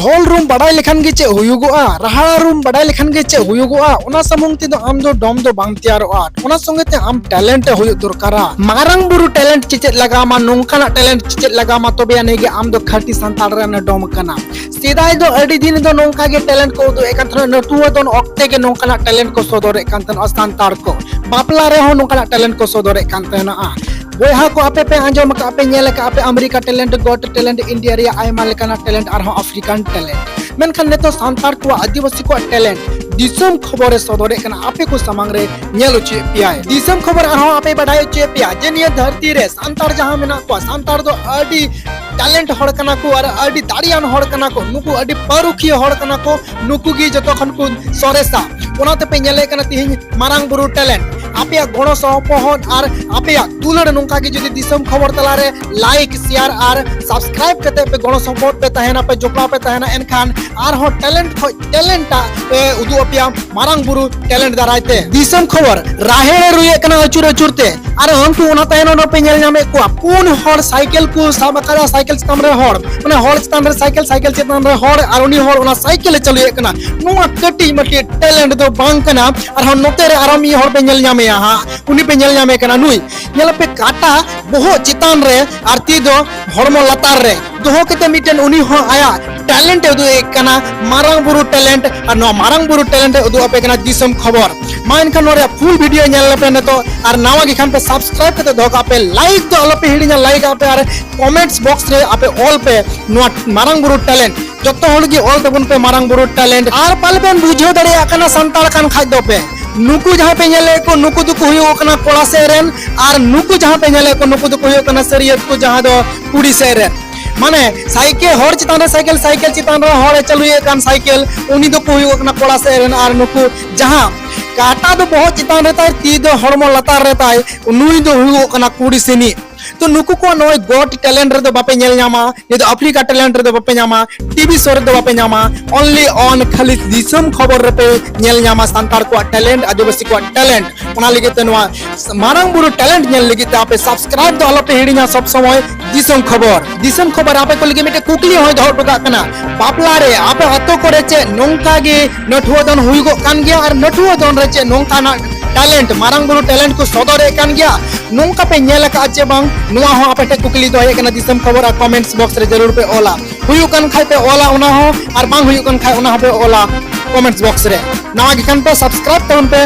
ढोल रूम बड़ाई लेखान गे चे हुयुगोआ राहाड़ा रूम बड़ाई लेखान गे चे हुयुगोआ ओना समूंग ते दो आम दो डोम दो बांग तैयारोआ ओना संगे ते आम टैलेंट हुयुग दरकारा मारांग बुरु टैलेंट चेचेद लगामा नोंकाना टैलेंट चेचेद लगामा तोबे आनेगे आम दो खाटी सांताल रेन डोम कना सेदाय दो अडी दिन दो नोंका गे टैलेंट को दो एकांतन नटुआ दो ऑक्टे गे नोंकाना टैलेंट को सोदोरे कांतन सांताल को बापला रे हो नोंकाना टैलेंट को सोदोरे कांतन आ बोहा को आपे पे आंजम का आपे नेल का आपे अमेरिका टैलेंट गोट टैलेंट इंडिया रे आयमा लेकाना टैलेंट आर हो अफ्रीकन टैलेंट मेनखान नेतो सांताल को आदिवासी को टैलेंट दिसम खबर सदरे कना आपे को समांग रे नेल उचे पिया दिसम खबर आर हो आपे बडाय उचे पिया जे निया धरती रे सांताल जहां मेना को सांताल दो अडी टैलेंट हड़ कना को और अडी दाड़ियान हड़ कना को नुकु अडी पारुखिया हड़ कना को नुकु गी जतो खन को सरेसा ओनाते पे नेले कना तिहिं मारांग बुरु टैलेंट आपे गणो सहपोहन और आपे तुलड़ नोंका के जदि दिसम खबर तलारे लाइक शेयर और सब्सक्राइब कते पे गणो सपोर्ट पे तहना पे जोपड़ा पे तहना एनखान आर हो टैलेंट उदु अपिया मारांग बुरु टैलेंट दारायते दिसम खबर राहे रुये कना अचुर अचुरते और हमकु ओना तहना न पे नेल नामे को पुन हर साइकिल को साबकारा साइकिल चितान रे हर माने हर चितान रे साइकिल चितान रे हर और उनी हर ओना साइकिल चलुये कना नुआ कटी मटी टैलेंट दो बांग कना और हम नोते रे आराम ई हर पे नेल नामे यहाँ उनी पे नेल नामे कना नुई नेल पे काटा बहु चितान रे आरती दो हरमो लतार रे दोहो केते मिटेन उनी हो आया टैलेंट उदु एकना मारांग बुरु टैलेंट और नो मारांग बुरु टैलेंट उदु अपे कना दिसम खबर मा इनखान नोरे फुल वीडियो नेल पे न तो और नावा गे खान पे सब्सक्राइब कते दो आपे लाइक तो अलपे हिडिना लाइक आपे और कमेंट्स बॉक्स रे आपे ऑल पे नो मारांग बुरु टैलेंट जत्तो होल गे ऑल तबन पे मारांग बुरु टैलेंट और पालबेन बुझो दड़े आकना संताल खान खाज दो पे नुकु जहां पे नेले को नुकु दुकु हुयो कना कोड़ा सेरेन और नुकु जहां पे नेले को नुकु दुकु हुयो कना सरियत को जहां दो कुड़ी सेरेन माने साइकिल हर चितान रे साइकिल चितान रे हर चलुये कान साइकिल उनी दो को हुयो कना कोड़ा सेरेन और नुकु जहां काटा दो बहुत चितान रे ताई ती दो हरमो लतार रे ताई नुई दो हुयो कना कुड़ी सेनी तो नुकु को नोय गोट टैलेंट रे दो बापे नेल न्यामा ये तो अफ्रीका टैलेंट रे दो बापे न्यामा टीवी शो रे दो बापे न्यामा ओनली ऑन खाली दिसम खबर रे पे नेल न्यामा सांताल को टैलेंट आदिवासी को टैलेंट ओना लगे ते नोआ मारांग बुरु टैलेंट नेल लगे ते आपे सब्सक्राइब दो अलपे हिडिना सब समय दिसम खबर आपे को लगे मिटे कुकली होय दो टका कना बापला रे आपे अतो करे चे नोंका गे नठुआ दन हुइगो कान गया और नठुआ दन रे चे नोंका ना टैलेंट मारांग बुरु टैलेंट को सदरे कान गया नोंका पे नेल का चे बांग नुआ हो आपे टे कुकली दो हे कना दिसम खबर आ कमेंट्स बॉक्स रे जरूर पे ओला हुयु कन खाय पे ओला उना हो और बांग हुयु कन खाय उना हो पे ओला कमेंट्स बॉक्स रे नावा गे कन पे सब्सक्राइब करन पे